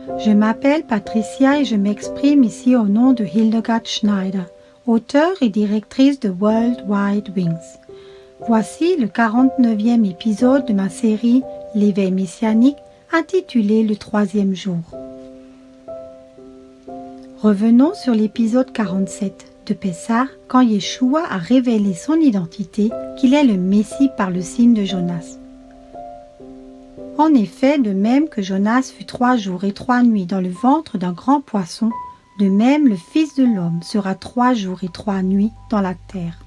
Je m'appelle Patricia et je m'exprime ici au nom de Hildegard Schneider, auteure et directrice de World Wide Wings. Voici le 49e épisode de ma série L'éveil messianique intitulé Le troisième jour. Revenons sur l'épisode 47 de Pessah quand Yeshua a révélé son identité qu'il est le Messie par le signe de Jonas. En effet, de même que Jonas fut 3 jours et 3 nuits dans le ventre d'un grand poisson, de même le Fils de l'homme sera 3 jours et 3 nuits dans la terre.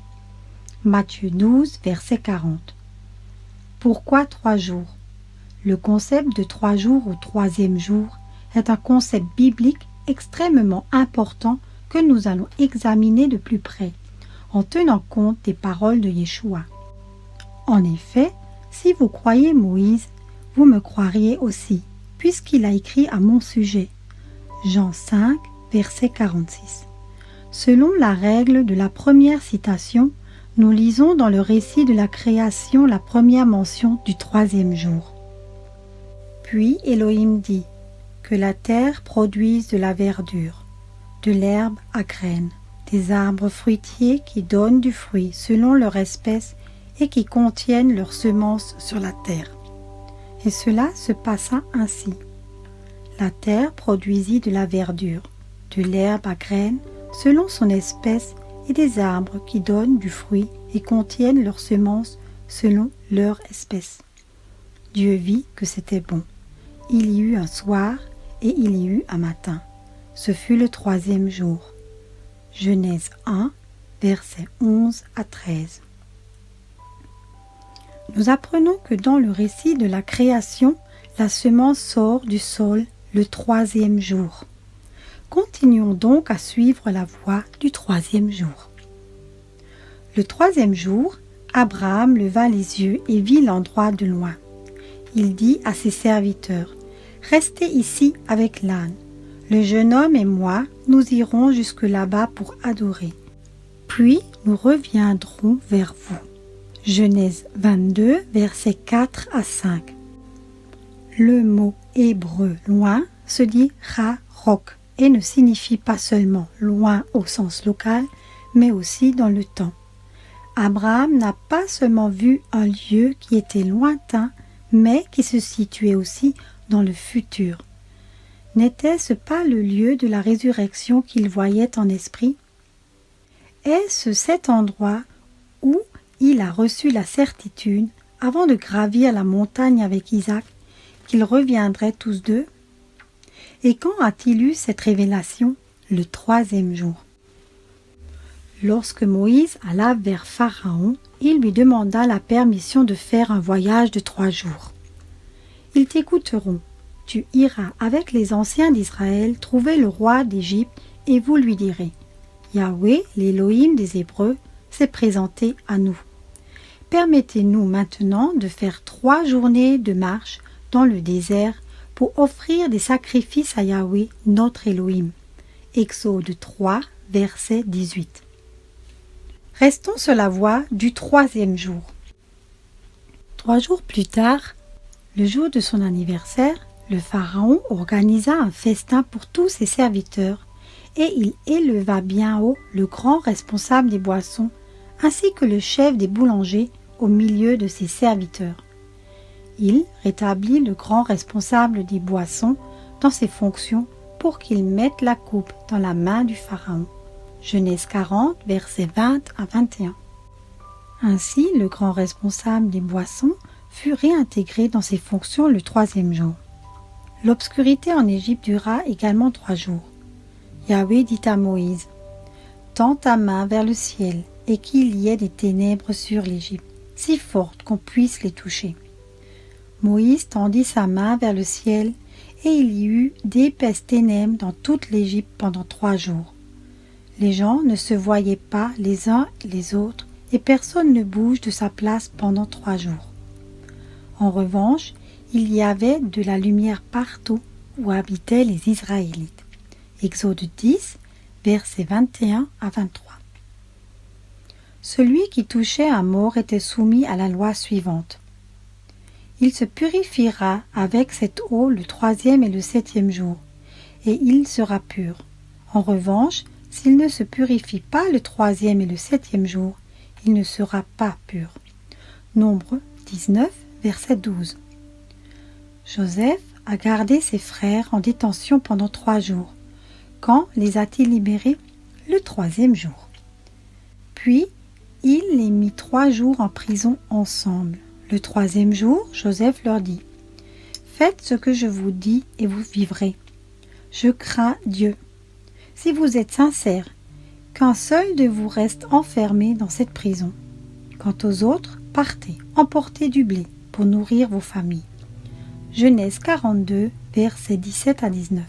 Matthieu 12, verset 40. Pourquoi 3 jours? Le concept de 3 jours ou troisième jour est un concept biblique extrêmement important que nous allons examiner de plus près, en tenant compte des paroles de Yeshua. En effet, si vous croyez Moïse, vous me croiriez aussi, puisqu'il a écrit à mon sujet. Jean 5, verset 46. Selon la règle de la première citation, nous lisons dans le récit de la création la première mention du troisième jour. Puis Elohim dit que la terre produise de la verdure, de l'herbe à graines, des arbres fruitiers qui donnent du fruit selon leur espèce et qui contiennent leurs semences sur la terre. Et cela se passa ainsi. La terre produisit de la verdure, de l'herbe à graines selon son espèce et des arbres qui donnent du fruit et contiennent leurs semences selon leur espèce. Dieu vit que c'était bon. Il y eut un soir et il y eut un matin. Ce fut le troisième jour. Genèse 1, versets 11 à 13. Nous apprenons que dans le récit de la création, la semence sort du sol le troisième jour. Continuons donc à suivre la voie du troisième jour. Le troisième jour, Abraham leva les yeux et vit l'endroit de loin. Il dit à ses serviteurs, « Restez ici avec l'âne. Le jeune homme et moi, nous irons jusque là-bas pour adorer. Puis nous reviendrons vers vous. » Genèse 22, versets 4 à 5. Le mot hébreu « loin » se dit « ra-rok » et ne signifie pas seulement « loin » au sens local, mais aussi dans le temps. Abraham n'a pas seulement vu un lieu qui était lointain, mais qui se situait aussi dans le futur. N'était-ce pas le lieu de la résurrection qu'il voyait en esprit? Est-ce cet endroit où il a reçu la certitude, avant de gravir la montagne avec Isaac, qu'ils reviendraient tous deux? Et quand a-t-il eu cette révélation? Le troisième jour. Lorsque Moïse alla vers Pharaon, il lui demanda la permission de faire un voyage de 3 jours. Ils t'écouteront. Tu iras avec les anciens d'Israël trouver le roi d'Égypte et vous lui direz « Yahweh, l'Élohim des Hébreux, s'est présenté à nous. Permettez-nous maintenant de faire 3 journées de marche dans le désert pour offrir des sacrifices à Yahweh, notre Élohim. » Exode 3, verset 18. Restons sur la voie du troisième jour. 3 jours plus tard, le jour de son anniversaire, le pharaon organisa un festin pour tous ses serviteurs et il éleva bien haut le grand responsable des boissons ainsi que le chef des boulangers au milieu de ses serviteurs. Il rétablit le grand responsable des boissons dans ses fonctions pour qu'il mette la coupe dans la main du pharaon. Genèse 40, versets 20 à 21. Ainsi, le grand responsable des boissons fut réintégré dans ses fonctions le troisième jour. L'obscurité en Égypte dura également 3 jours. Yahweh dit à Moïse, « Tends ta main vers le ciel et qu'il y ait des ténèbres sur l'Égypte, si fortes qu'on puisse les toucher. » Moïse tendit sa main vers le ciel et il y eut d'épaisses ténèbres dans toute l'Égypte pendant 3 jours. Les gens ne se voyaient pas les uns les autres et personne ne bouge de sa place pendant 3 jours. En revanche, il y avait de la lumière partout où habitaient les Israélites. Exode 10, versets 21 à 23. Celui qui touchait un mort était soumis à la loi suivante. Il se purifiera avec cette eau le 3e et le 7e jour, et il sera pur. En revanche, s'il ne se purifie pas le 3e et le 7e jour, il ne sera pas pur. Nombre 19, verset 12. Joseph a gardé ses frères en détention pendant 3 jours. Quand les a-t-il libérés? Le 3e jour. Puis, il les mit 3 jours en prison ensemble. Le 3e jour, Joseph leur dit: Faites ce que je vous dis et vous vivrez. Je crains Dieu. Si vous êtes sincères, qu'un seul de vous reste enfermé dans cette prison. Quant aux autres, partez, emportez du blé pour nourrir vos familles. Genèse 42, versets 17 à 19.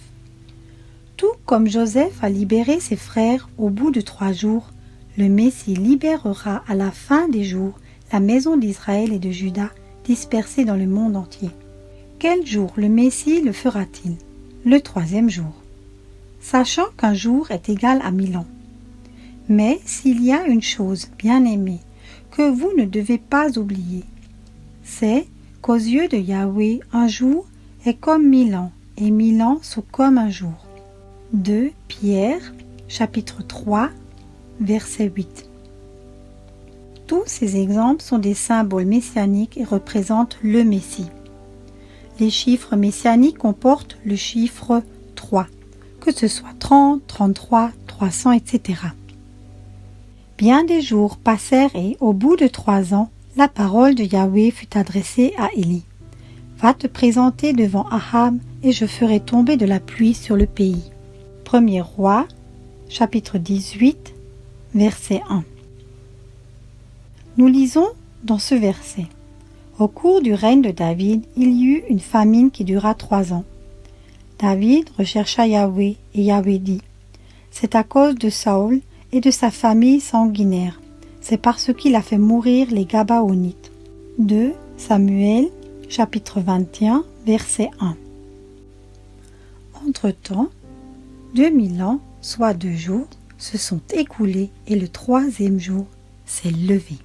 Tout comme Joseph a libéré ses frères au bout de 3 jours, le Messie libérera à la fin des jours la maison d'Israël et de Juda dispersée dans le monde entier. Quel jour le Messie le fera-t-il? Le 3e jour. Sachant qu'un jour est égal à 1000 ans. Mais s'il y a une chose, bien-aimée, que vous ne devez pas oublier, c'est qu'aux yeux de Yahweh, un jour est comme 1000 ans, et 1000 ans sont comme un jour. 2 Pierre, chapitre 3, verset 8. Tous ces exemples sont des symboles messianiques et représentent le Messie. Les chiffres messianiques comportent le chiffre 3, que ce soit 30, 33, 300, etc. Bien des jours passèrent et, au bout de 3 ans, la parole de Yahweh fut adressée à Élie. Va te présenter devant Ahab et je ferai tomber de la pluie sur le pays. 1er Roi, chapitre 18, verset 1. Nous lisons dans ce verset: Au cours du règne de David, il y eut une famine qui dura 3 ans. David rechercha Yahweh et Yahweh dit: C'est à cause de Saül et de sa famille sanguinaire. C'est parce qu'il a fait mourir les Gabaonites. 2 Samuel, chapitre 21, verset 1. Entre-temps, 2000 ans, soit 2 jours, se sont écoulés et le 3e jour s'est levé.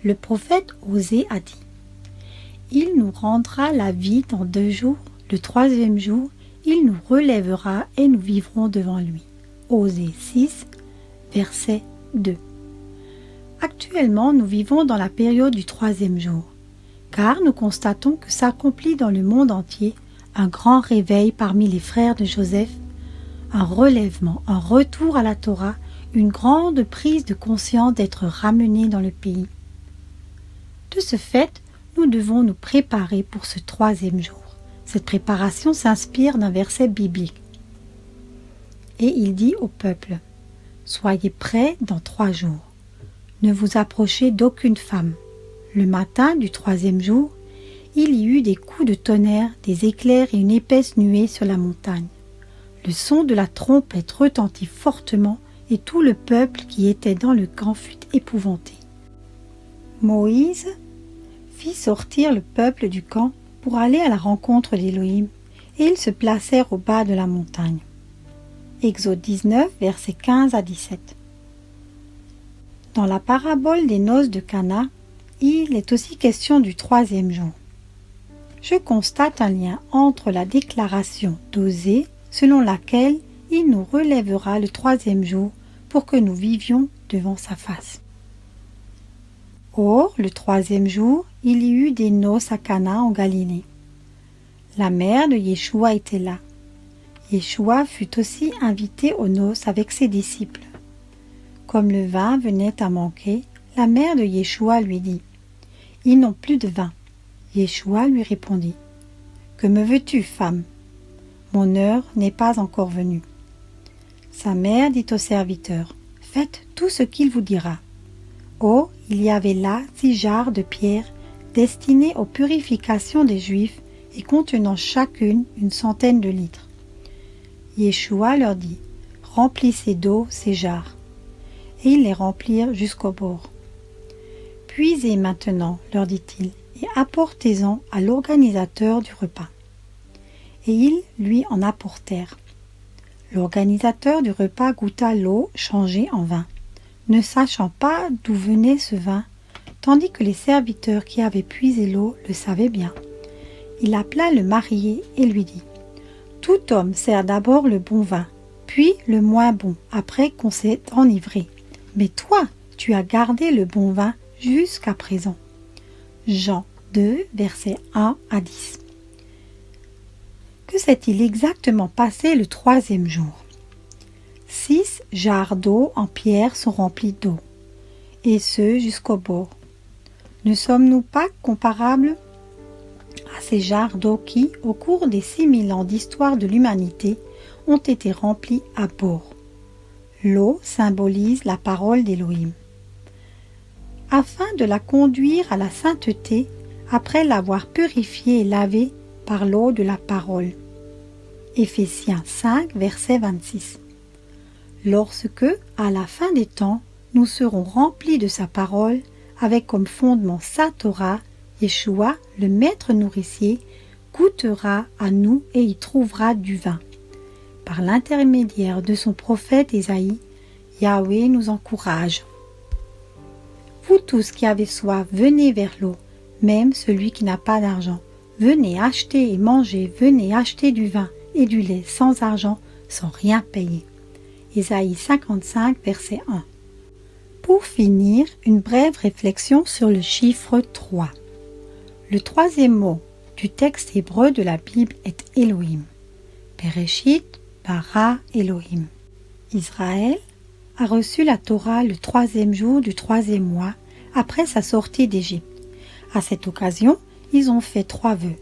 Le prophète Osée a dit: Il nous rendra la vie dans 2 jours, le 3e jour, il nous relèvera et nous vivrons devant lui. Osée 6, verset 2. Actuellement, nous vivons dans la période du 3e jour, car nous constatons que s'accomplit dans le monde entier un grand réveil parmi les frères de Joseph, un relèvement, un retour à la Torah, une grande prise de conscience d'être ramenés dans le pays. De ce fait, nous devons nous préparer pour ce 3e jour. Cette préparation s'inspire d'un verset biblique. Et il dit au peuple: Soyez prêts dans 3 jours. Ne vous approchez d'aucune femme. Le matin du 3e jour, il y eut des coups de tonnerre, des éclairs et une épaisse nuée sur la montagne. Le son de la trompette retentit fortement et tout le peuple qui était dans le camp fut épouvanté. Moïse fit sortir le peuple du camp pour aller à la rencontre d'Élohim, et ils se placèrent au bas de la montagne. Exode 19, versets 15 à 17. Dans la parabole des noces de Cana, il est aussi question du 3e jour. Je constate un lien entre la déclaration d'Osée, selon laquelle il nous relèvera le 3e jour pour que nous vivions devant sa face. Or, le 3e jour, il y eut des noces à Cana en Galilée. La mère de Yeshua était là. Yeshua fut aussi invité aux noces avec ses disciples. Comme le vin venait à manquer, la mère de Yeshua lui dit: « Ils n'ont plus de vin. » Yeshua lui répondit: « Que me veux-tu, femme? Mon heure n'est pas encore venue. » Sa mère dit au serviteur: « Faites tout ce qu'il vous dira. » Oh, il y avait là 6 jarres de pierre destinées aux purifications des Juifs et contenant chacune une centaine de litres. Yeshua leur dit: « Remplissez d'eau ces jarres. » Et ils les remplirent jusqu'au bord. « Puisez maintenant, leur dit-il, et apportez-en à l'organisateur du repas. » Et ils lui en apportèrent. L'organisateur du repas goûta l'eau changée en vin, ne sachant pas d'où venait ce vin, tandis que les serviteurs qui avaient puisé l'eau le savaient bien. Il appela le marié et lui dit: « Tout homme sert d'abord le bon vin, puis le moins bon, après qu'on s'est enivré. Mais toi, tu as gardé le bon vin jusqu'à présent. Jean 2, versets 1 à 10. Que s'est-il exactement passé le troisième jour? 6 jarres d'eau en pierre sont remplies d'eau, et ce jusqu'au bord. Ne sommes-nous pas comparables à ces jarres d'eau qui, au cours des 6000 ans d'histoire de l'humanité, ont été remplies à bord? L'eau symbolise la parole d'Élohim. Afin de la conduire à la sainteté, après l'avoir purifiée et lavée par l'eau de la parole. Éphésiens 5, verset 26. Lorsque, à la fin des temps, nous serons remplis de sa parole, avec comme fondement sa Torah, Yeshua, le maître nourricier, goûtera à nous et y trouvera du vin. Par l'intermédiaire de son prophète Ésaïe, Yahweh nous encourage. Vous tous qui avez soif, venez vers l'eau, même celui qui n'a pas d'argent. Venez acheter et manger, venez acheter du vin et du lait sans argent, sans rien payer. Ésaïe 55, verset 1. Pour finir, une brève réflexion sur le chiffre 3. Le troisième mot du texte hébreu de la Bible est Elohim. Bereshit bara Elohim. Israël a reçu la Torah le troisième jour du troisième mois après sa sortie d'Égypte. À cette occasion, ils ont fait 3 vœux.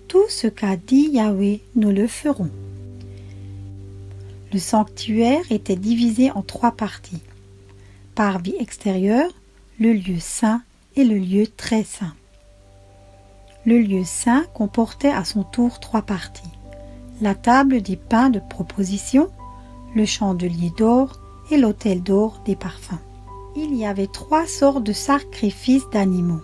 Tout ce qu'a dit Yahweh, nous le ferons. Le sanctuaire était divisé en 3 parties. Parvis extérieur, le lieu saint et le lieu très saint. Le lieu saint comportait à son tour 3 parties. La table des pains de proposition, le chandelier d'or et l'autel d'or des parfums. Il y avait 3 sortes de sacrifices d'animaux.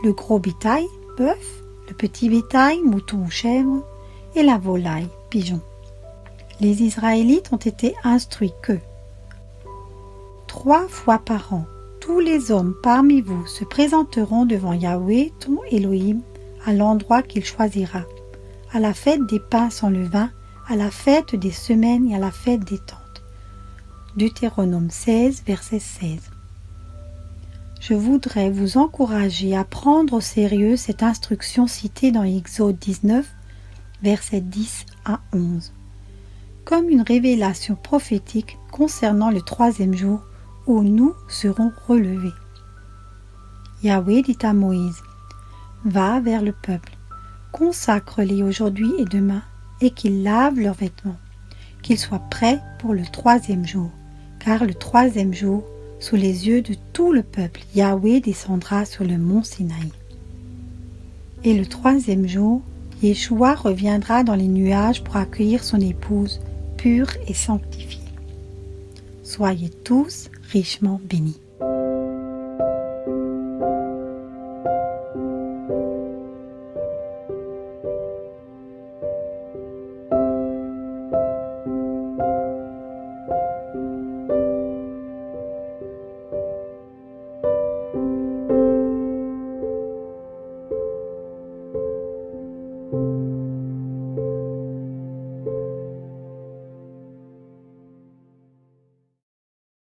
Le gros bétail, bœuf, le petit bétail, mouton ou chèvre, et la volaille, pigeon. Les Israélites ont été instruits que 3 fois par an, tous les hommes parmi vous se présenteront devant Yahweh, ton Elohim, à l'endroit qu'il choisira, à la fête des pains sans levain, à la fête des semaines et à la fête des tentes. Deutéronome 16, verset 16. Je voudrais vous encourager à prendre au sérieux cette instruction citée dans Exode 19, versets 10 à 11, comme une révélation prophétique concernant le troisième jour où nous serons relevés. Yahweh dit à Moïse, « Va vers le peuple, consacre-les aujourd'hui et demain, et qu'ils lavent leurs vêtements, qu'ils soient prêts pour le troisième jour, car le troisième jour, sous les yeux de tout le peuple, Yahweh descendra sur le mont Sinaï. Et le troisième jour, Yeshua reviendra dans les nuages pour accueillir son épouse, pure et sanctifiée. Soyez tous richement bénis.